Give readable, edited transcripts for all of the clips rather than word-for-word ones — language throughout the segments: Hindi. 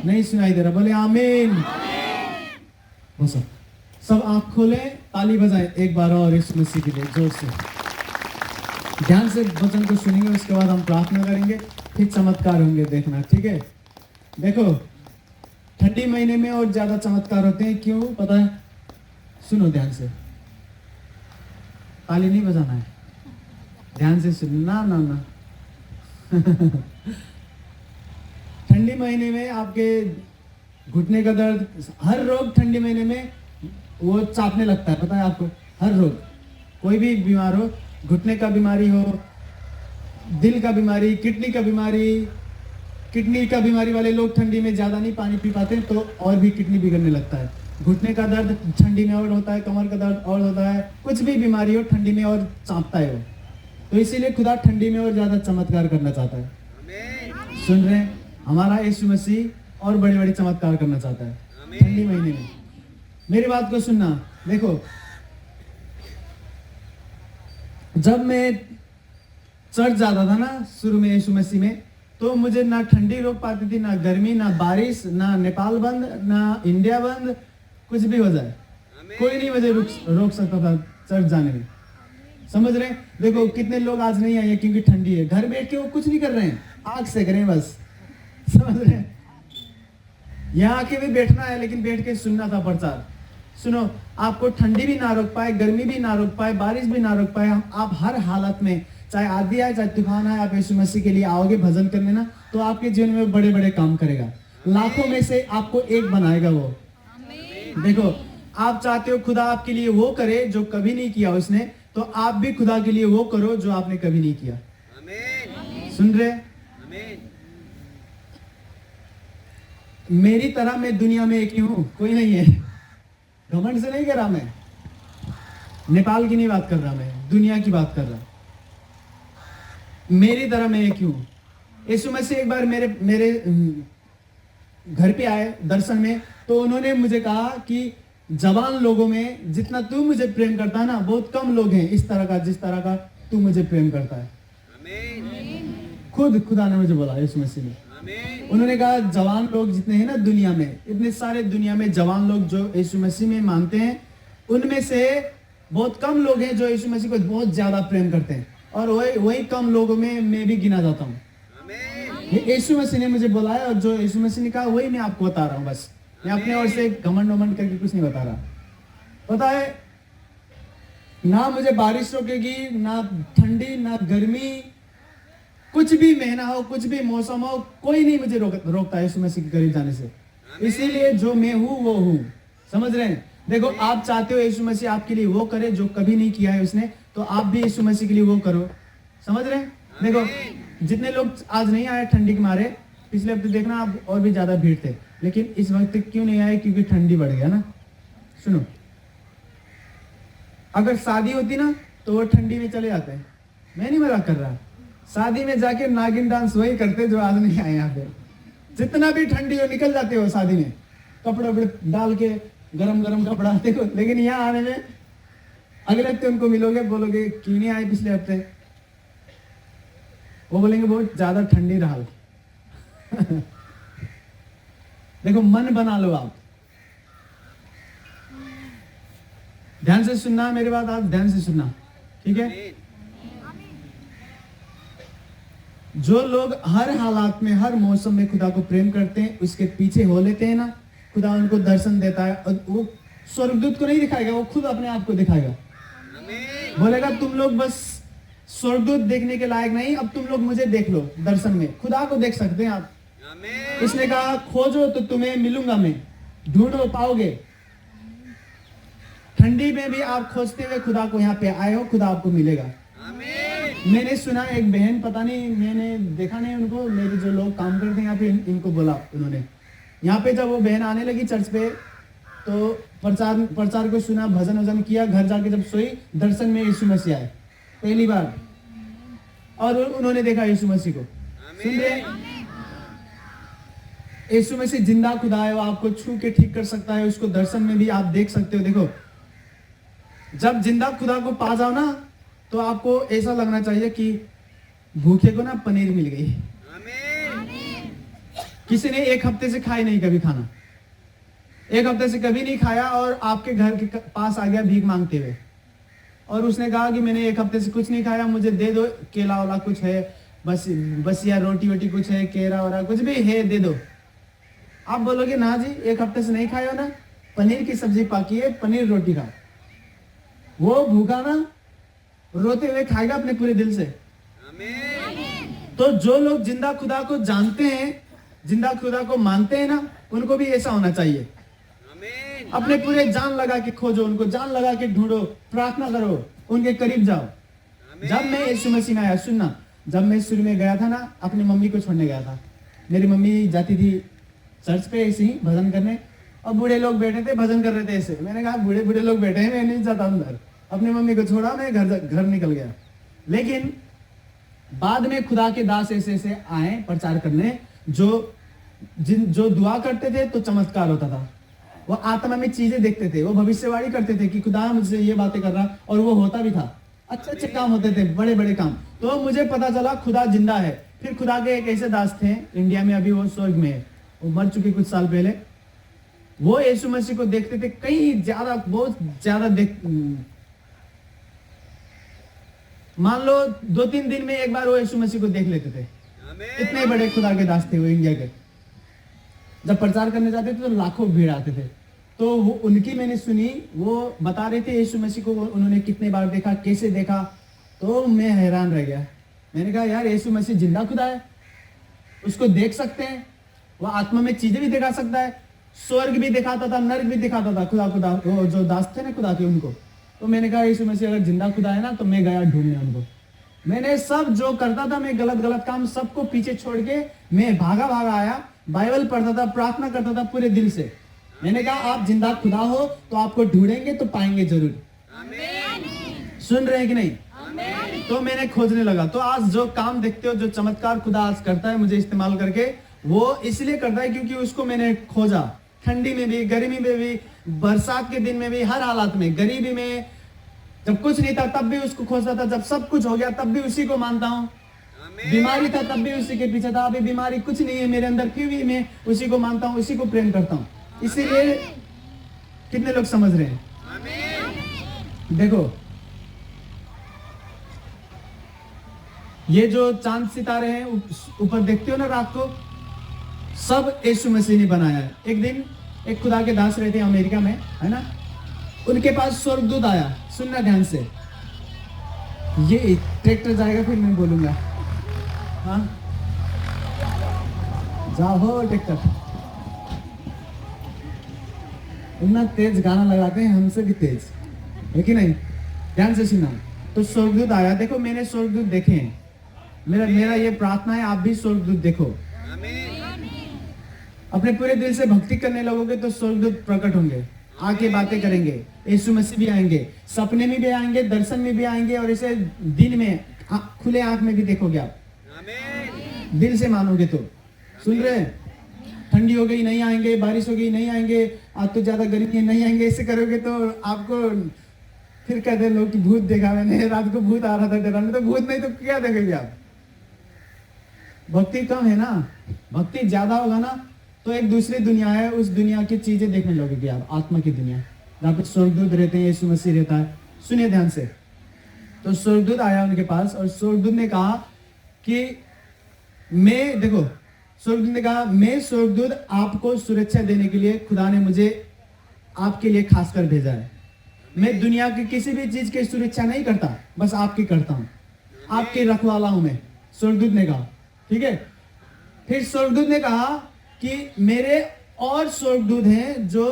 नहीं सुनाई दे रहा, बोले आमीन। हो सब आंख खोले, ताली बजाएं एक बार और यीशु मसीह के लिए जोर से। ध्यान से वचन को सुनेंगे, उसके बाद हम प्रार्थना करेंगे, फिर चमत्कार होंगे, देखना, ठीक है। देखो ठंडी महीने में और ज्यादा चमत्कार होते हैं, क्यों पता है? सुनो ध्यान से, ताली नहीं बजाना है, ध्यान से सुनना ना ना। ठंडी महीने में आपके घुटने का दर्द, हर रोग ठंडी महीने में वो चापने लगता है, पता है आपको? हर रोग, कोई भी बीमार हो, घुटने का बीमारी हो, दिल का बीमारी, किडनी का बीमारी वाले लोग ठंडी में ज्यादा नहीं पानी पी पाते तो और भी किडनी बिगड़ने लगता है। घुटने का दर्द ठंडी में और होता है, कमर का दर्द और होता है, कुछ भी बीमारी हो ठंडी में और चापता है वो। तो इसीलिए खुदा ठंडी में और ज्यादा चमत्कार करना चाहता है। सुन रहे हैं? हमारा यीशु मसीह और बड़े बड़े चमत्कार करना चाहता है ठंडी महीने में। मेरी बात को सुनना, देखो जब मैं चर्च जाता था ना शुरू में यीशु मसीह में, तो मुझे ना ठंडी रोक पाती थी, ना गर्मी, ना बारिश, ना नेपाल बंद, ना इंडिया बंद, कुछ भी हो जाए कोई नहीं मुझे रोक सकता था चर्च जाने में। समझ रहे? देखो कितने लोग आज नहीं आए क्योंकि ठंडी है, घर बैठ के वो कुछ नहीं कर रहे हैं, आग सेक रहे हैं बस। समझ रहे? यहाँ आके भी बैठना है, लेकिन बैठ के सुनना था प्रचार। सुनो, आपको ठंडी भी ना रोक पाए, गर्मी भी ना रोक पाए, बारिश भी ना रोक पाए, आप हर हालत में, चाहे आंधी आए चाहे तूफान आए, आप यीशु मसीह के लिए आओगे भजन करने ना, तो आपके जीवन में बड़े बड़े काम करेगा। लाखों में से आपको एक बनाएगा वो। देखो आप चाहते हो खुदा आपके लिए वो करे जो कभी नहीं किया उसने, तो आप भी खुदा के लिए वो करो जो आपने कभी नहीं किया। सुन रहे? मेरी तरह मैं दुनिया में एक ही हूं, कोई नहीं है। घमंड से नहीं कर रहा मैं, नेपाल की नहीं बात कर रहा, मैं दुनिया की बात कर रहा। मेरी तरह मैं एक ही हूं। यीशु मसीह एक बार मेरे घर पे आए दर्शन में, तो उन्होंने मुझे कहा कि जवान लोगों में जितना तू मुझे प्रेम करता है ना, बहुत कम लोग हैं इस तरह का जिस तरह का तू मुझे प्रेम करता है। खुद खुदा ने मुझे बोला, यीशु मसीह ने। उन्होंने कहा जवान लोग जितने हैं ना दुनिया में, इतने सारे दुनिया में जवान लोग जो यीशु मसीह में मानते हैं, उनमें से बहुत कम लोग हैं जो यीशु मसीह को बहुत ज्यादा प्रेम करते हैं, और वही कम लोगों में मैं भी गिना जाता हूँ। यीशु मसीह ने मुझे बुलाया, और जो यीशु मसीह ने कहा वही मैं आपको बता रहा हूँ। बस मैं अपने ओर से घमंड वमंड करके कुछ नहीं बता रहा। पता है, ना मुझे बारिश रोकेगी, ना ठंडी, ना गर्मी, कुछ भी महीना हो, कुछ भी मौसम हो, कोई नहीं मुझे रोकता है यीशु मसीह के करीब जाने से। इसीलिए जो मैं हूँ वो हूँ। समझ रहे हैं? देखो आप चाहते हो यीशु मसीह आपके लिए वो करे जो कभी नहीं किया है उसने, तो आप भी यीशु मसीह के लिए वो करो। समझ रहे हैं? देखो जितने लोग आज नहीं आए ठंडी के मारे, पिछले हफ्ते देखना आप और भी ज्यादा भीड़ थे, लेकिन इस वक्त क्यों नहीं आए? क्योंकि ठंडी बढ़ गया ना। सुनो, अगर शादी होती ना तो वो ठंडी में चले जाते हैं, मैं नहीं मजाक कर रहा। शादी में जाके नागिन डांस वही करते जो आज नहीं आए यहाँ पे। जितना भी ठंडी हो निकल जाते हो शादी में, कपड़े वपड़े डाल के गरम गरम कपड़ा देखो, लेकिन यहाँ आने में अगले हफ्ते उनको मिलोगे, बोलोगे क्यों नहीं आए पिछले हफ्ते, वो बोलेंगे बहुत ज्यादा ठंडी रहा। देखो मन बना लो आप। ध्यान से सुनना मेरी बात, आप ध्यान से सुनना, ठीक है? जो लोग हर हालात में, हर मौसम में खुदा को प्रेम करते हैं, उसके पीछे हो लेते हैं ना, खुदा उनको दर्शन देता है। और वो स्वर्गदूत को नहीं दिखाएगा, वो खुद अपने आप को दिखाएगा। बोलेगा तुम लोग बस स्वर्गदूत देखने के लायक नहीं, अब तुम लोग मुझे देख लो दर्शन में। खुदा को देख सकते हैं आप। इसने कहा खोजो तो तुम्हें मिलूंगा मैं, ढूंढो पाओगे। ठंडी में भी आप खोजते हुए खुदा को यहाँ पे आए हो, खुदा आपको मिलेगा। मैंने सुना एक बहन, पता नहीं मैंने देखा नहीं उनको, मेरे जो लोग काम करते हैं यहाँ पे इनको बोला उन्होंने। यहाँ पे जब वो बहन आने लगी चर्च पे, तो प्रचार को सुना, भजन वजन किया, घर जाके जब सोई, दर्शन में यीशु मसीह आए पहली बार, और उन्होंने देखा यीशु मसीह को। सुन रहे? यीशु मसीह जिंदा खुदा है, वो आपको छू के ठीक कर सकता है, उसको दर्शन में भी आप देख सकते हो। देखो जब जिंदा खुदा को पा जाओ ना, तो आपको ऐसा लगना चाहिए कि भूखे को ना पनीर मिल गई, किसी ने एक हफ्ते से खाई नहीं कभी खाना, एक हफ्ते से कभी नहीं खाया, और आपके घर के पास आ गया भीख मांगते हुए, और उसने कहा कि मैंने एक हफ्ते से कुछ नहीं खाया, मुझे दे दो, केला वाला कुछ है, बस या रोटी वोटी कुछ है, केरा वाला कुछ भी है, दे दो। आप बोलोगे ना जी, एक हफ्ते से नहीं खाया ना, पनीर की सब्जी पाकी है, पनीर रोटी खा। वो भूखा ना रोते हुए खाएगा अपने पूरे दिल से। तो जो लोग जिंदा खुदा को जानते हैं, जिंदा खुदा को मानते हैं ना, उनको भी ऐसा होना चाहिए। अपने पूरे जान लगा के खोजो उनको, जान लगा के ढूंढो, प्रार्थना करो, उनके करीब जाओ। जब मैं यीशु मसीह में आया, सुनना, जब मैं शुरू में गया था ना, अपनी मम्मी को छोड़ने गया था। मेरी मम्मी जाती थी चर्च पे ऐसे ही भजन करने, और बूढ़े लोग बैठे थे भजन कर रहे थे ऐसे। मैंने कहा बूढ़े बूढ़े लोग बैठे हैं, मैं नहीं जाता अंदर। अपनी मम्मी को छोड़ा, मैं घर निकल गया। लेकिन बाद में खुदा के दास ऐसे ऐसे आए प्रचार करने, जो दुआ करते थे तो चमत्कार होता था। वो आत्मा में चीजें देखते थे, वो भविष्यवाणी करते थे कि खुदा मुझसे ये बातें कर रहा, और वो होता भी था। अच्छे अच्छे काम होते थे, बड़े बड़े काम। तो मुझे पता चला खुदा जिंदा है। फिर खुदा के एक ऐसे दास थे इंडिया में, अभी वो स्वर्ग में है, वो मर चुके कुछ साल पहले। वो यीशु मसीह को देखते थे, कहीं ज्यादा, बहुत ज्यादा मान लो 2-3 दिन में एक बार वो यीशु मसीह को देख लेते थे। इतने बड़े खुदा के दास थे वो इंडिया के। जब प्रचार करने जाते थे तो लाखों भीड़ आते थे। तो वो उनकी मैंने सुनी, वो बता रहे थे यीशु मसीह को उन्होंने कितने बार देखा, कैसे देखा। तो मैं हैरान रह गया। मैंने कहा यार, यीशु मसीह जिंदा खुदा है, उसको देख सकते हैं, वो आत्मा में चीजें भी दिखा सकता है, स्वर्ग भी दिखाता था, नर्क भी दिखाता था। खुदा वो जो दास थे ना खुदा के, उनको। तो मैंने कहा यीशु मसीह अगर जिंदा खुदा है ना, तो मैं गया ढूंढने उनको। मैंने सब जो करता था, मैं गलत काम सबको पीछे छोड़ के मैं भागा आया, बाइबल पढ़ता था, प्रार्थना करता था पूरे दिल से। मैंने कहा आप जिंदा खुदा हो तो आपको ढूंढेंगे तो पाएंगे जरूर। सुन रहे हैं कि नहीं? तो मैंने खोजने लगा। तो आज जो काम देखते हो, जो चमत्कार खुदा आज करता है मुझे इस्तेमाल करके, वो इसलिए करता है क्योंकि उसको मैंने खोजा। ठंडी में भी, गर्मी में भी, बरसात के दिन में भी, हर हालात में, गरीबी में, जब कुछ नहीं था तब भी उसको खोजता था, जब सब कुछ हो गया तब भी उसी को मानता हूँ। बीमारी था तब भी उसी के पीछे था, अभी बीमारी कुछ नहीं है मेरे अंदर, फिर भी मैं उसी को मानता हूँ, उसी को प्रेम करता हूँ। इसीलिए कितने लोग समझ रहे हैं? देखो, ये जो चांद सितारे हैं ऊपर देखते हो ना रात को, सब यीशु मसीह ने बनाया है। एक दिन एक खुदा के दास रहते हैं अमेरिका में, है ना, उनके पास स्वर्गदूत आया। सुनना ध्यान से, ये ट्रैक्टर जाएगा फिर मैं बोलूंगा। हाँ, जाओ ट्रैक्टर। इतना तेज गाना लगाते हैं, हमसे भी तेज है कि नहीं? ध्यान से सुना। तो स्वर्गदूत आया। देखो, मैंने स्वर्गदूत देखे हैं। मेरा ये प्रार्थना है आप भी स्वर्गदूत देखो। अपने पूरे दिल से भक्ति करने लगोगे तो स्वर्गदूत प्रकट होंगे, आके बातें करेंगे। यीशु मसीह भी आएंगे, सपने में भी आएंगे, दर्शन में भी आएंगे, और इसे दिन में खुले आंख में भी देखोगे आप, दिल से मानोगे तो। सुन रहे हैं? ठंडी हो गई नहीं आएंगे, बारिश हो गई नहीं आएंगे, आज तो ज्यादा गर्मी है नहीं आएंगे, ऐसे करोगे तो आपको फिर कहते लोग कि भूत देखा मैंने, रात को भूत आ रहा था डरा में। तो भूत नहीं तो क्या देखेंगे आप? भक्ति कम है ना, भक्ति ज्यादा होगा ना तो एक दूसरी दुनिया है, उस दुनिया की चीजें देखने लगोगे आप, आत्मा की दुनिया, जहाँ पे स्वर्गदूत रहते हैं, यीशु मसीह रहता है। सुनिए ध्यान से। तो स्वर्गदूत आया उनके पास, और स्वर्गदूत ने कहा कि देखो, स्वर्गदूत ने कहा मैं स्वर्गदूत आपको सुरक्षा देने के लिए, खुदा ने मुझे आपके लिए खासकर भेजा है। मैं दुनिया की किसी भी चीज की सुरक्षा नहीं करता, बस आपकी करता हूं, आपके रखवाला हूं मैं, स्वर्गदूत ने कहा। ठीक है। फिर स्वर्गदूत ने कहा कि मेरे और स्वर्गदूत हैं जो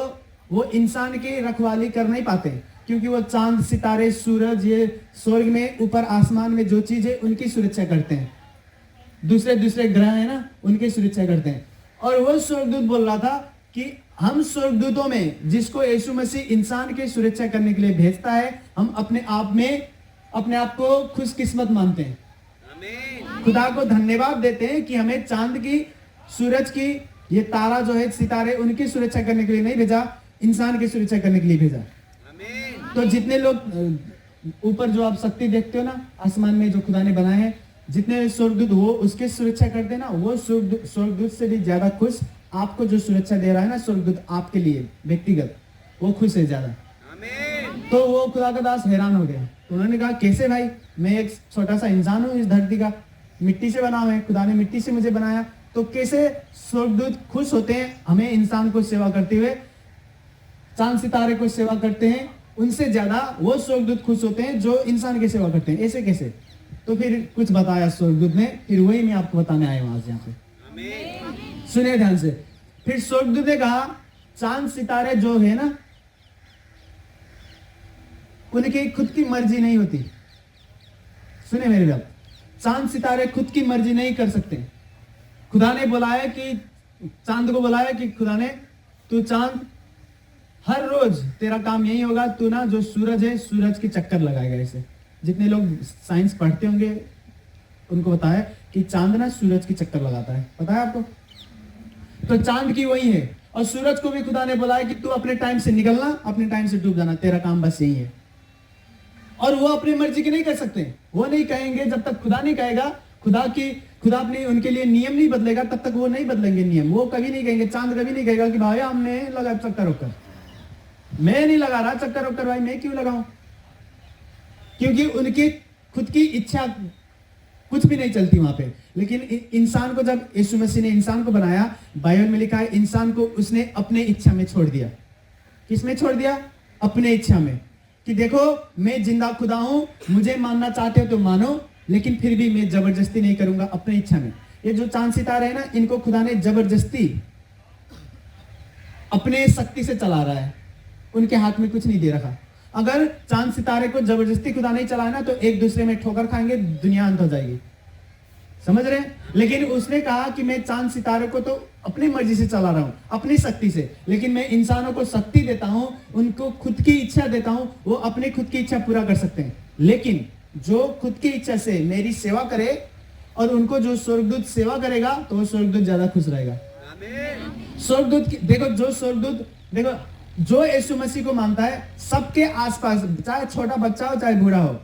वो इंसान की रखवाली कर नहीं पाते, क्योंकि वो चांद, सितारे, सूरज, ये स्वर्ग में ऊपर आसमान में जो चीज है उनकी सुरक्षा करते हैं। दूसरे ग्रह है ना, उनकी सुरक्षा करते हैं। और वो स्वर्गदूत बोल रहा था कि हम स्वर्गदूतों में जिसको यीशु मसीह इंसान की सुरक्षा करने के लिए भेजता है, हम अपने आप को खुशकिस्मत मानते हैं, खुदा को धन्यवाद देते हैं कि हमें चांद की, सूरज की, ये तारा जो है, सितारे, उनकी सुरक्षा करने के लिए नहीं भेजा, इंसान की सुरक्षा करने के लिए भेजा। तो जितने लोग ऊपर जो आप शक्ति देखते हो ना आसमान में, जो खुदा ने बनाए हैं, जितने स्वर्गदूत वो उसके सुरक्षा करते हैं ना, वो स्वर्गदूत से भी ज्यादा खुश आपको जो सुरक्षा दे रहा है ना स्वर्गदूत आपके लिए व्यक्तिगत, वो खुश है ज्यादा। तो वो खुदा का दास हैरान हो गया। तो उन्होंने कहा कैसे भाई, मैं एक छोटा सा इंसान हूँ इस धरती का, मिट्टी से बना हुआ है, खुदा ने मिट्टी से मुझे बनाया, तो कैसे स्वर्गदूत खुश होते हैं हमें इंसान को सेवा करते हुए, चांद सितारे को सेवा करते हैं, उनसे ज्यादा वो स्वर्गदूत खुश होते हैं जो इंसान की सेवा करते हैं, ऐसे कैसे? तो फिर कुछ बताया स्वर्गदूत ने, फिर वही मैं आपको बताने आया हूं आज यहाँ पे। सुनिए ध्यान से। फिर स्वर्गदूत ने कहा चांद सितारे जो है ना, उनकी खुद की मर्जी नहीं होती। सुने मेरी बात, चांद सितारे खुद की मर्जी नहीं कर सकते। खुदा ने बुलाया कि चांद को बुलाया कि खुदा ने, तू चांद हर रोज तेरा काम यही होगा, तू ना जो सूरज है सूरज के चक्कर लगाएगा। ऐसे जितने लोग साइंस पढ़ते होंगे उनको बताया कि चांद ना सूरज की चक्कर लगाता है, पता है आपको? तो चांद की वही है। और सूरज को भी खुदा ने बुलाया कि तू अपने टाइम से निकलना, अपने टाइम से डूब जाना, तेरा काम बस यही है। और वो अपनी मर्जी की नहीं कर सकते, वो नहीं कहेंगे जब तक खुदा नहीं कहेगा। खुदा अपने उनके लिए नियम नहीं बदलेगा तब तक वो नहीं बदलेंगे नियम। वो कभी नहीं कहेंगे, चांद कभी नहीं कहेगा कि भाई हमने लगा चक्कर होकर, मैं नहीं लगा रहा चक्कर होकर, भाई मैं क्यों लगाऊं? क्योंकि उनकी खुद की इच्छा कुछ भी नहीं चलती वहां पे। लेकिन इंसान को जब यीशु मसीह ने इंसान को बनाया, बाइबल में लिखा है इंसान को उसने अपने इच्छा में छोड़ दिया। किसमें छोड़ दिया? अपने इच्छा में, कि देखो मैं जिंदा खुदा हूं, मुझे मानना चाहते हो तो मानो, लेकिन फिर भी मैं जबरदस्ती नहीं करूंगा, अपने इच्छा में। ये जो चांद सितारे है ना, इनको खुदा ने जबरदस्ती अपने शक्ति से चला रहा है, उनके हाथ में कुछ नहीं दे रखा। अगर चांद सितारे को जबरदस्ती खुदा नहीं चलाया ना, तो एक दूसरे में ठोकर खाएंगे, दुनिया अंत हो जाएगी। समझ रहे हैं? लेकिन उसने कहा कि मैं चांद सितारे को तो अपनी मर्जी से चला रहा हूं, अपनी शक्ति से, लेकिन मैं इंसानों को शक्ति देता हूं, उनको खुद की इच्छा देता हूं, वो अपनी खुद की इच्छा पूरा कर सकते हैं। लेकिन जो खुद की इच्छा से मेरी सेवा करे और उनको जो स्वर्गदूत सेवा करेगा, तो वो स्वर्गदूत ज्यादा खुश रहेगा। स्वर्गदूत देखो, जो स्वर्गदूत देखो, जो यीशु मसीह को मानता है, सबके आसपास, चाहे छोटा बच्चा हो चाहे बूढ़ा हो,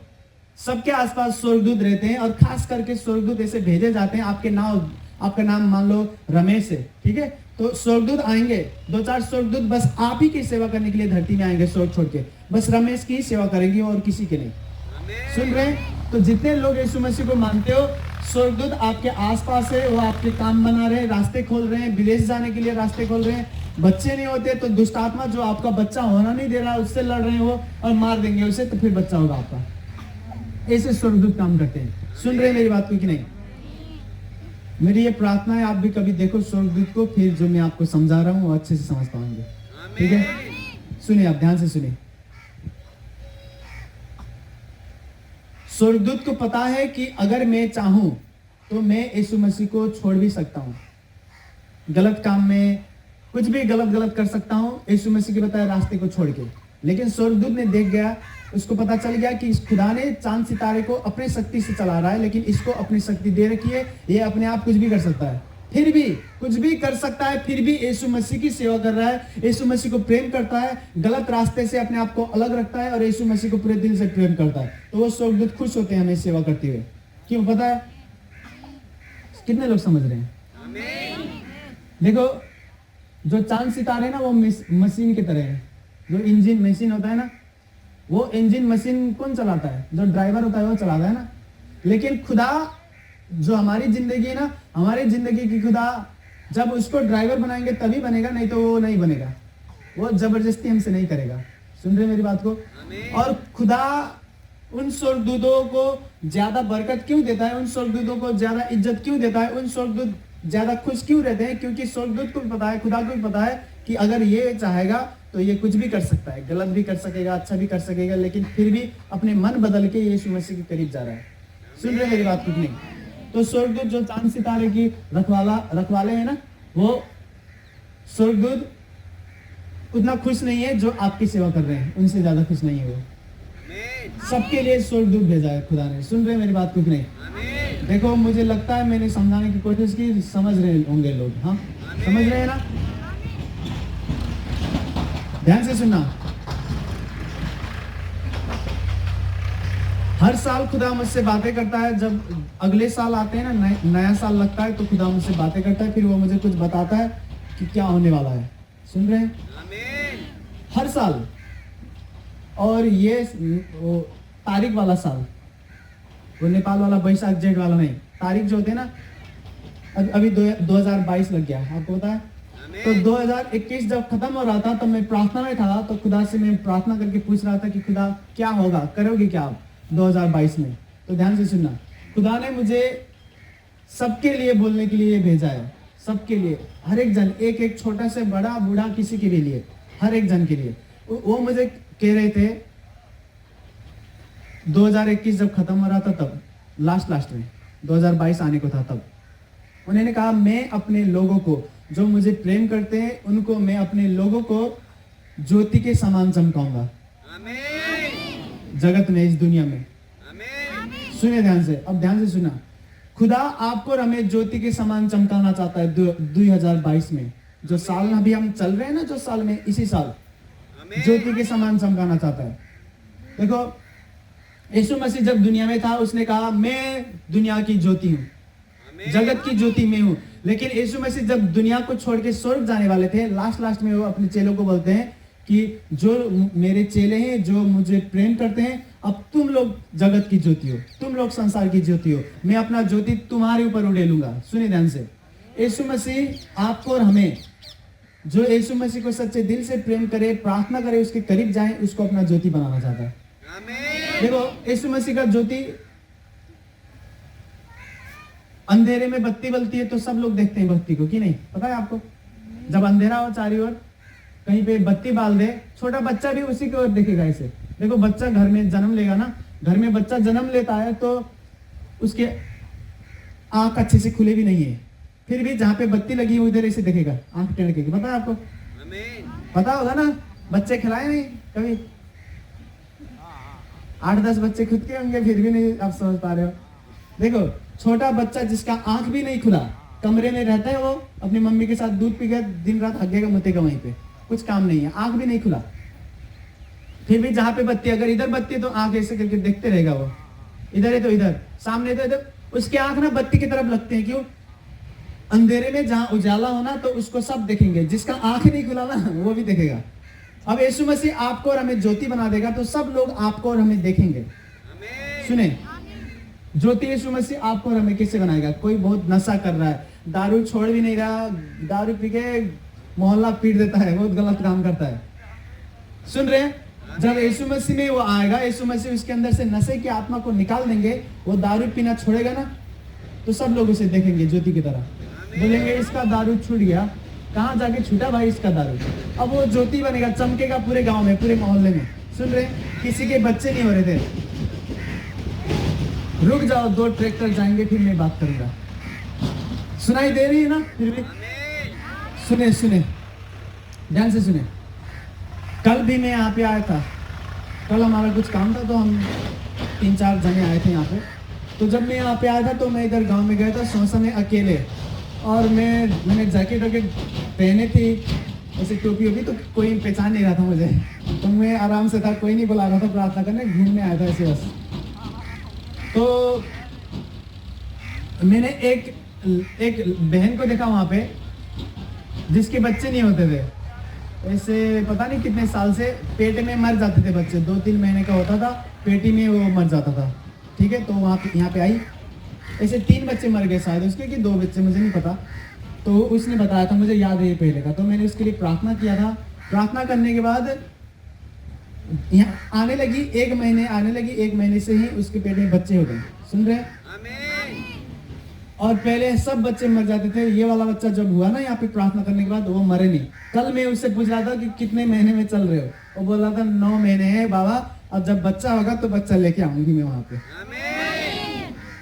सबके आसपास स्वर्गदूत रहते हैं। और खास करके स्वर्गदूत ऐसे भेजे जाते हैं, आपका नाम मान लो रमेश है, ठीक है, तो स्वर्गदूत आएंगे, 2-4 स्वर्गदूत बस आप ही की सेवा करने के लिए धरती में आएंगे, स्वर्ग छोड़ के, बस रमेश की ही सेवा करेंगे और किसी के नहीं। सुन रहे हैं? तो जितने लोग यीशु मसीह को मानते हो, स्वर्गदूत आपके आसपास है, वो आपके काम बना रहे हैं, रास्ते खोल रहे हैं, विदेश जाने के लिए रास्ते खोल रहे हैं। बच्चे नहीं होते तो दुष्ट आत्मा जो आपका बच्चा होना नहीं दे रहा, उससे लड़ रहे हैं वो, और मार देंगे उसे, तो फिर बच्चा होगा आपका। ऐसे स्वर्गदूत काम करते हैं। सुन रहे हैं मेरी बात को कि नहीं? मेरी ये प्रार्थना है आप भी कभी देखो स्वर्गदूत को, फिर जो मैं आपको समझा रहा हूँ वो अच्छे से समझ पाएंगे। ठीक है, सुनिए, आप ध्यान से सुनिए। स्वर्गदूत को पता है कि अगर मैं चाहूं तो मैं यीशु मसीह को छोड़ भी सकता हूं, गलत काम में कुछ भी गलत कर सकता हूं, यीशु मसीह के बताए रास्ते को छोड़ के। लेकिन स्वर्गदूत ने देख गया, उसको पता चल गया कि इस खुदा ने चांद सितारे को अपनी शक्ति से चला रहा है, लेकिन इसको अपनी शक्ति दे रखी है, ये अपने आप कुछ भी कर सकता है, फिर भी कुछ भी कर सकता है, फिर भी यीशु मसीह की सेवा कर रहा है, यीशु मसीह को प्रेम करता है, गलत रास्ते से अपने आप को अलग रखता है और यीशु मसीह को पूरे दिल से प्रेम करता है। तो वो स्वर्गदूत खुश होते हैं हमें सेवा करते हुए। क्यों पता है? कितने लोग समझ रहे हैं? देखो, जो चांद सितारे ना वो मशीन की तरह है। जो इंजन मशीन होता है ना, वो इंजन मशीन कौन चलाता है? जो ड्राइवर होता है वो चलाता है ना। लेकिन खुदा जो हमारी जिंदगी है ना, हमारी जिंदगी की खुदा जब उसको ड्राइवर बनाएंगे तभी बनेगा, नहीं तो वो नहीं बनेगा, वो जबरदस्ती हमसे नहीं करेगा। सुन रहे मेरी बात को? और खुदा उन स्वर्गदूतों को ज्यादा बरकत क्यों देता है, उन स्वर्गदूतों को ज्यादा इज्जत क्यों देता है, उन स्वर्गदूत ज्यादा खुश क्यों रहते हैं? क्योंकि स्वर्गदूत को भी पता है, खुदा को भी पता है कि अगर ये चाहेगा तो ये कुछ भी कर सकता है, गलत भी कर सकेगा, अच्छा भी कर सकेगा, लेकिन फिर भी अपने मन बदल के यीशु मसीह के करीब जा रहा है। सुन रहे मेरी बात कुछ नहीं? तो स्वर्गदूत जो चांद सितारे की रखवाले हैं ना, वो स्वर्गदूत उतना खुश नहीं है जो आपकी सेवा कर रहे हैं, उनसे ज्यादा खुश नहीं है वो। सबके लिए स्वर्गदूत भेजा है खुदा ने। सुन रहे मेरी बात कुछ नहीं? देखो, मुझे लगता है मैंने समझाने की कोशिश की, समझ रहे होंगे लोग। हाँ, समझ रहे हैं ना? ध्यान से सुनना। हर साल खुदा मुझसे बातें करता है। जब अगले साल आते हैं ना, नया साल लगता है, तो खुदा मुझसे बातें करता है, फिर वो मुझे कुछ बताता है कि क्या होने वाला है। सुन रहे हैं? हर साल। और ये वो तारीख वाला साल, वो नेपाल वाला बैशाख जेठ वाला नहीं, तारीख जो होते हैं ना, अभी 2022 लग गया, आपको पता है। तो 2021 जब खत्म हो रहा था, तब मैं प्रार्थना में था, तो खुदा से मैं प्रार्थना करके पूछ रहा था कि खुदा क्या होगा, करोगे क्या आप 2022 में। तो ध्यान से सुनना, खुदा ने मुझे सबके लिए बोलने के लिए भेजा है, सबके लिए, हर एक जन, एक एक छोटा से बड़ा बूढ़ा किसी के भी लिए, हर एक जन के लिए। वो मुझे कह रहे थे 2021 जब खत्म हो रहा था, तब लास्ट में 2022 आने को था, तब उन्होंने कहा मैं अपने लोगों को, जो मुझे प्रेम करते हैं, उनको मैं अपने लोगों को ज्योति के समान चमकाऊंगा जगत में, इस दुनिया में। सुने ध्यान से, अब ध्यान से सुना। खुदा आपको और हमें ज्योति के समान चमकाना चाहता है 2022 में, जो साल अभी हम चल रहे हैं ना, जो साल में, इसी साल ज्योति के समान चमकाना चाहता है। देखो, यीशु मसीह जब दुनिया में था, उसने कहा मैं दुनिया की ज्योति हूं, जगत की ज्योति में हूं। लेकिन यीशु मसीह जब दुनिया को छोड़ के स्वर्ग जाने वाले थे, लास्ट में वो अपने चेलों को बोलते हैं कि जो मेरे चेले हैं, जो मुझे प्रेम करते हैं, अब तुम लोग जगत की ज्योति हो, तुम लोग संसार की ज्योति हो, मैं अपना ज्योति तुम्हारे ऊपर उड़ेलूंगा। सुनिए ध्यान से, यीशु मसीह आपको और हमें, जो यीशु मसीह को सच्चे दिल से प्रेम करे, प्रार्थना करे, उसके करीब जाए, उसको अपना ज्योति बनाना चाहता है। देखो, यीशु मसीह का ज्योति, अंधेरे में बत्ती बलती है तो सब लोग देखते हैं बत्ती को, कि नहीं? पता है आपको, जब अंधेरा हो चारों ओर, कहीं पे बत्ती बाल दे, छोटा बच्चा भी उसी की ओर देखेगा ऐसे। देखो, बच्चा घर में जन्म लेगा ना, घर में बच्चा जन्म लेता है तो उसके आंख अच्छे से खुले भी नहीं है, फिर भी जहां पे बत्ती लगी है उधर ऐसे देखेगा, आंख टेढ़केगी। पता है आपको? पता होगा ना, बच्चे खिलाए नहीं कभी? 8-10 बच्चे खुद के होंगे, फिर भी नहीं आप समझ पा रहे हो। देखो, छोटा बच्चा जिसका आंख भी नहीं खुला, कमरे में रहता है, वो अपनी मम्मी के साथ दूध पी के दिन रात हगेगा मुतेगा वहीं पे, कुछ काम नहीं है, आंख भी नहीं खुला, फिर भी जहां पे बत्ती, अगर इधर बत्ती है तो आंख ऐसे करके देखते रहेगा वो, इधर है तो इधर, सामने तो इधर, उसके आंख ना बत्ती की तरफ लगते हैं। क्यों? अंधेरे में जहां उजाला होना, तो उसको सब देखेंगे, जिसका आंख नहीं खुला ना वो भी देखेगा। अब यीशु मसीह आपको और हमें ज्योति बना देगा, तो सब लोग आपको और हमें देखेंगे। सुने, ज्योति यीशु मसीह आपको और हमें कैसे बनाएगा? कोई बहुत नशा कर रहा है, दारू छोड़ भी नहीं रहा, दारू पी के मोहल्ला पीट देता है, बहुत गलत काम करता है। सुन रहे हैं? जब यीशु मसीह में वो आएगा, यीशु मसीह उसके अंदर से नशे की आत्मा को निकाल देंगे, वो दारू पीना छोड़ेगा ना, तो सब लोग उसे देखेंगे ज्योति की तरह, बोलेंगे इसका दारू छूट गया, कहाँ जाके छूटा भाई इसका दारू। अब वो ज्योति बनेगा, चमकेगा पूरे गांव में, पूरे मोहल्ले में। सुन रहे? किसी के बच्चे नहीं हो रहे थे। रुक जाओ, 2 ट्रैक्टर जाएंगे, फिर मैं बात करूंगा। सुनाई दे रही है ना? फिर भी सुने, ध्यान से सुने। कल भी मैं यहाँ पे आया था, कल हमारा कुछ काम था, तो हम 3-4 जने आए थे यहाँ पे। तो जब मैं यहाँ पे आया था, तो मैं इधर गांव में गया था सौसा में अकेले, और मैंने जैकेट वैकेट पहने थी, ऐसे टोपी वोपी, तो कोई पहचान नहीं रहा था मुझे, तो मैं आराम से था, कोई नहीं बुला रहा था प्रार्थना करने, घूमने आया था ऐसे बस। तो मैंने एक बहन को देखा वहाँ पे, जिसके बच्चे नहीं होते थे, ऐसे पता नहीं कितने साल से पेट में मर जाते थे बच्चे, 2-3 महीने का होता था, पेटी में वो मर जाता था। ठीक है, तो वहाँ पे यहाँ पे आई, ऐसे 3 बच्चे मर गए शायद उसके, कि 2 बच्चे, मुझे नहीं पता। तो उसने बताया था, मुझे याद है ये पहले का। तो मैंने उसके लिए प्रार्थना किया था। प्रार्थना करने के बाद यहाँ आने लगी, 1 महीने आने लगी, 1 महीने से ही उसके पेट में बच्चे हो गए। सुन रहे? और पहले सब बच्चे मर जाते थे, ये वाला बच्चा जब हुआ ना यहाँ पे प्रार्थना करने के बाद, वो मरे नहीं। कल मैं उससे पूछ रहा था कि कितने महीने में चल रहे हो, वो बोल रहा था 9 महीने है बाबा, अब जब बच्चा होगा तो बच्चा लेके आऊंगी मैं वहां पे।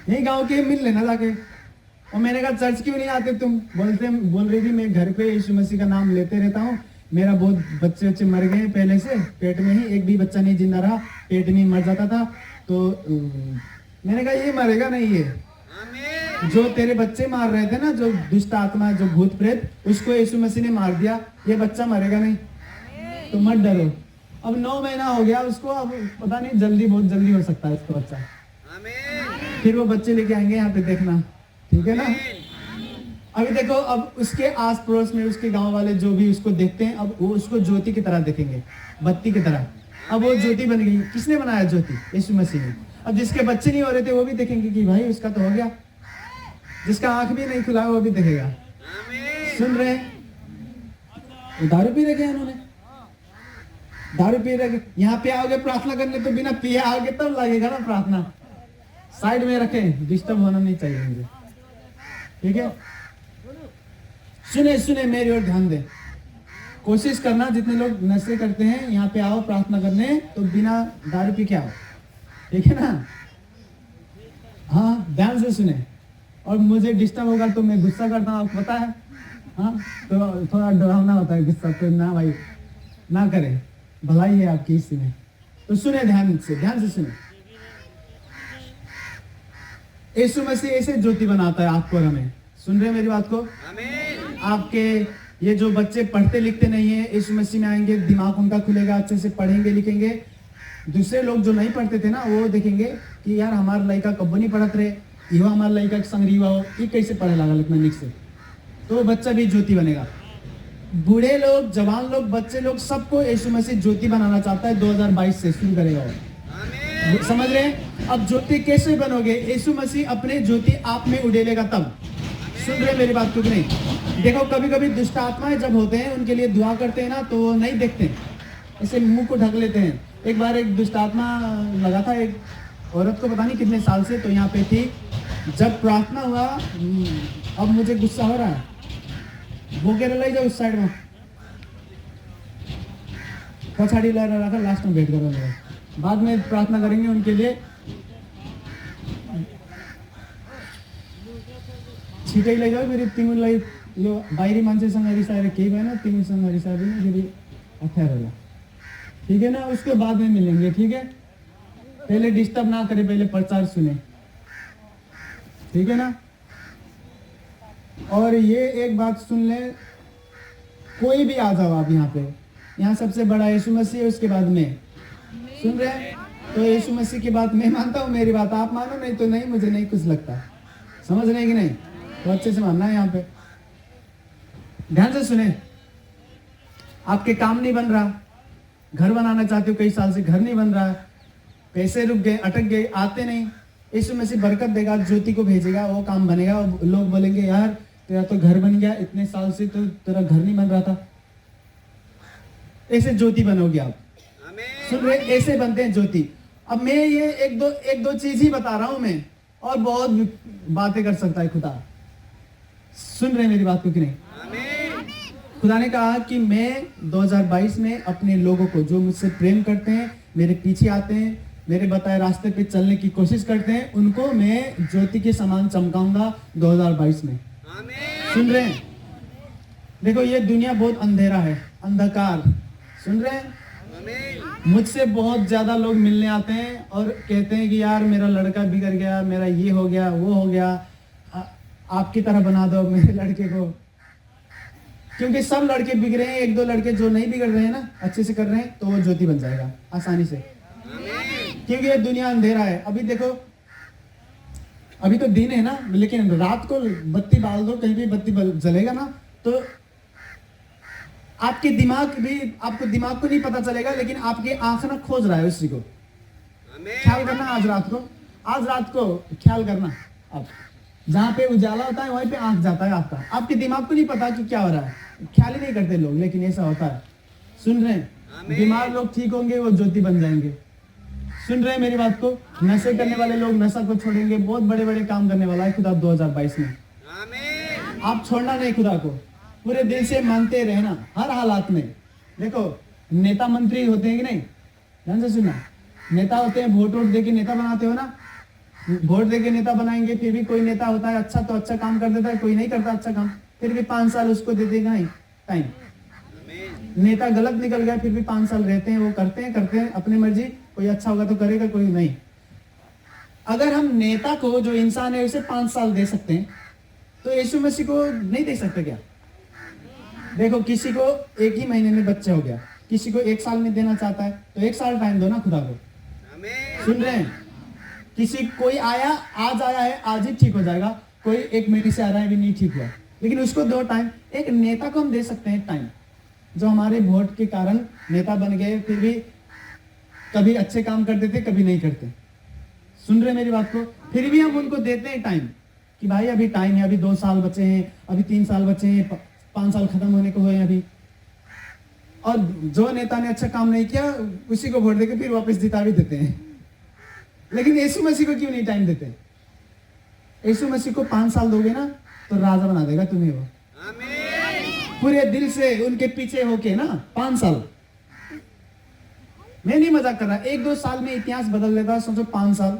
यही गांव के मिल लेना जाके। और मैंने कहा चर्च क्यों नहीं आते तुम? बोल रही थी मैं घर पे यीशु मसीह का नाम लेते रहता हूँ, मेरा बहुत बच्चे मर गए पहले से, पेट में ही एक भी बच्चा नहीं जिंदा रहा, पेट में मर जाता था। तो मैंने कहा ये मरेगा नहीं, ये जो तेरे बच्चे मार रहे थे ना, जो दुष्ट आत्मा, जो भूत प्रेत, उसको यीशु मसीह ने मार दिया, ये बच्चा मरेगा नहीं, तो मत डरो। अब 9 महीना हो गया उसको, अब पता नहीं जल्दी, बहुत जल्दी हो सकता है इसका बच्चा। फिर वो बच्चे लेके आएंगे यहाँ पे, देखना, ठीक है ना। अभी देखो, अब उसके आस पड़ोस में उसके गांव वाले जो भी उसको देखते हैं, अब वो उसको ज्योति की तरह देखेंगे, बत्ती की तरह। अब वो ज्योति बन गई। किसने बनाया ज्योति? यीशु मसीह ने। अब जिसके बच्चे नहीं हो रहे थे वो भी देखेंगे कि भाई उसका तो हो गया। जिसका आंख भी नहीं खुला वो भी देखेगा। सुन रहे हैं? दारू पी रखे उन्होंने, दारू पी रखे। यहाँ पे आओगे प्रार्थना करने तो बिना पिए आओगे तब लगेगा ना प्रार्थना। साइड में रखें, डिस्टर्ब होना नहीं चाहिए मुझे, ठीक है। सुने सुने, मेरी ओर ध्यान दें। कोशिश करना, जितने लोग नशे करते हैं यहाँ पे आओ प्रार्थना करने तो बिना दारू पी के आओ, ठीक है ना। हाँ, ध्यान से सुने। और मुझे डिस्टर्ब होगा तो मैं गुस्सा करता हूँ, आपको पता है। हाँ, तो थोड़ा डरावना होता है गुस्सा, तो ना भाई ना करें, भलाई है आपकी इसी में। तो सुने ध्यान से सुने। यीशु मसीह ऐसे ज्योति बनाता है आपको और हमें। सुन रहे हैं मेरी बात को? आपके ये जो बच्चे पढ़ते लिखते नहीं है, यीशु मसीह में आएंगे, दिमाग उनका खुलेगा, अच्छे से पढ़ेंगे लिखेंगे। दूसरे लोग जो नहीं पढ़ते थे ना, वो देखेंगे कि यार हमारा लड़का कब नहीं पढ़त रहे, युवा हमारा लड़का संग युवा हो, ये कैसे पढ़े लगा इतना निक से। तो वो बच्चा भी ज्योति बनेगा। बूढ़े लोग, जवान लोग, बच्चे लोग, सबको यीशु मसीह ज्योति बनाना चाहता है। 2022 से शुरू करेगा वो। समझ रहे हैं? अब ज्योति कैसे बनोगे? यीशु मसीह अपने ज्योति आप में उड़ेलेगा तब। सुन रहे मेरी बात को कि नहीं? देखो, कभी कभी दुष्ट आत्माएं जब होते हैं, उनके लिए दुआ करते हैं ना, तो वो नहीं देखते, ऐसे मुंह को ढक लेते हैं। एक बार एक दुष्ट आत्मा लगा था एक औरत को, पता नहीं कितने साल से, तो यहाँ पे थी। जब प्रार्थना हुआ, अब मुझे गुस्सा हो रहा है, वो कह रहा जाओ उस साइड में, पछाड़ी ला रखा, लास्ट में भेंट करो, बाद में प्रार्थना करेंगे उनके लिए। छिटै लैजाऊ फेरि तिमीलाई यो बाहिरी मान्छेसँग रिसाएर केही भएन, तिमीसँग रिसाएर पनि फेरि अप्ठ्यारो होला, ठीक है ना। उसके बाद में मिलेंगे, ठीक है। पहले डिस्टर्ब ना करे, पहले प्रचार सुने, ठीक है ना। और ये एक बात सुन ले, कोई भी आ जाओ आप यहाँ पे, यहाँ सबसे बड़ा यीशु मसीह है, उसके बाद में। सुन रहे हैं? तो यीशु मसीह की बात मैं मानता हूँ, मेरी बात आप मानो, नहीं तो नहीं, मुझे नहीं कुछ लगता। समझ रहे हैं कि नहीं? तो अच्छे से मानना है यहाँ पे। ध्यान से सुने। आपके काम नहीं बन रहा, घर बनाना चाहते हो, कई साल से घर नहीं बन रहा, पैसे रुक गए, अटक गए, आते नहीं, यीशु मसीह बरकत देगा, ज्योति को भेजेगा, वो काम बनेगा। लोग बोलेंगे यार तेरा तो घर बन गया, इतने साल से तो तेरा घर नहीं बन रहा था। ऐसे ज्योति बनोगे आप। सुन रहे? ऐसे बनते हैं ज्योति। अब मैं ये एक दो चीज ही बता रहा हूं मैं, और बहुत बातें कर सकता है खुदा। सुन रहे मेरी बात को कि नहीं? खुदा ने कहा कि मैं 2022 में अपने लोगों को, जो मुझसे प्रेम करते हैं, मेरे पीछे आते हैं, मेरे बताए रास्ते पे चलने की कोशिश करते हैं, उनको मैं ज्योति के समान चमकाऊंगा 2022 में। सुन रहे हैं? देखो, ये दुनिया बहुत अंधेरा है, अंधकार। सुन रहे हैं? मुझसे बहुत ज्यादा लोग मिलने आते हैं और कहते हैं कि यार मेरा लड़का बिगड़ गया, मेरा ये हो गया, वो हो गया, आपकी तरह बना दो मेरे लड़के को। क्योंकि सब लड़के बिगड़े हैं, एक दो लड़के जो नहीं बिगड़ रहे हैं ना, अच्छे से कर रहे हैं, तो वो ज्योति बन जाएगा आसानी से। क्योंकि ये दुनिया अंधेरा है। अभी देखो, अभी तो दिन है ना, लेकिन रात को बत्ती बाल दो, कहीं भी बत्ती जलेगा ना, तो आपको दिमाग को नहीं पता चलेगा, लेकिन आपकी आंख ना खोज रहा है उसी को। ख्याल करना आज रात को ख्याल करना। आप जहां पे उजाला होता है वहीं पे आंख जाता है आपका। आपके दिमाग को नहीं पता कि क्या हो रहा है, ख्याल ही नहीं करते लोग, लेकिन ऐसा होता है। सुन रहे हैं? बीमार लोग ठीक होंगे, वो ज्योति बन जाएंगे। सुन रहे हैं मेरी बात को? नशे करने वाले लोग नशा को छोड़ेंगे। बहुत बड़े बड़े काम करने वाला है खुदा 2022 में। आप छोड़ना नहीं खुदा को, पूरे दिल से मानते रहना हर हालात में। देखो, नेता मंत्री होते हैं कि नहीं? ध्यान से सुनना। नेता होते हैं, वोट दे के नेता बनाते हो ना, वोट दे के नेता बनाएंगे। फिर भी कोई नेता होता है अच्छा, तो अच्छा काम कर देता है, कोई नहीं करता अच्छा काम, फिर भी 5 साल उसको दे देगा ही टाइम। नेता गलत निकल गया, फिर भी 5 साल रहते हैं, वो करते हैं अपनी मर्जी। कोई अच्छा होगा तो करेगा, कोई नहीं। अगर हम नेता को, जो इंसान है, उसे 5 साल दे सकते हैं, तो यीशु मसीह को नहीं दे सकते क्या? देखो, किसी को 1 ही महीने में बच्चा हो गया, किसी को 1 साल में देना चाहता है, तो 1 साल टाइम दो ना खुदा को। सुन रहे हैं? किसी कोई आया, आज आया है आज ही ठीक हो जाएगा, कोई 1 महीने से आ रहा है अभी नहीं ठीक हुआ, लेकिन उसको दो टाइम। एक नेता को हम दे सकते हैं टाइम, जो हमारे वोट के कारण नेता बन गए, फिर भी कभी अच्छे काम करते थे कभी नहीं करते, सुन रहे मेरी बात को, फिर भी हम उनको देते हैं टाइम कि भाई अभी टाइम है, अभी 2 साल बचे हैं, अभी 3 साल बचे हैं, 5 साल खत्म होने को हुए हैं अभी। और जो नेता ने अच्छा काम नहीं किया उसी को वोट देके फिर वापस जिता भी देते हैं। लेकिन यीशु मसीह को क्यों नहीं टाइम देते? यीशु मसीह को 5 साल दोगे ना तो राजा बना देगा तुम्हें वो, पूरे दिल से उनके पीछे होके ना। 5 साल, मैं नहीं मजाक कर रहा, 1-2 साल में इतिहास बदल देता, सोचो 5 साल।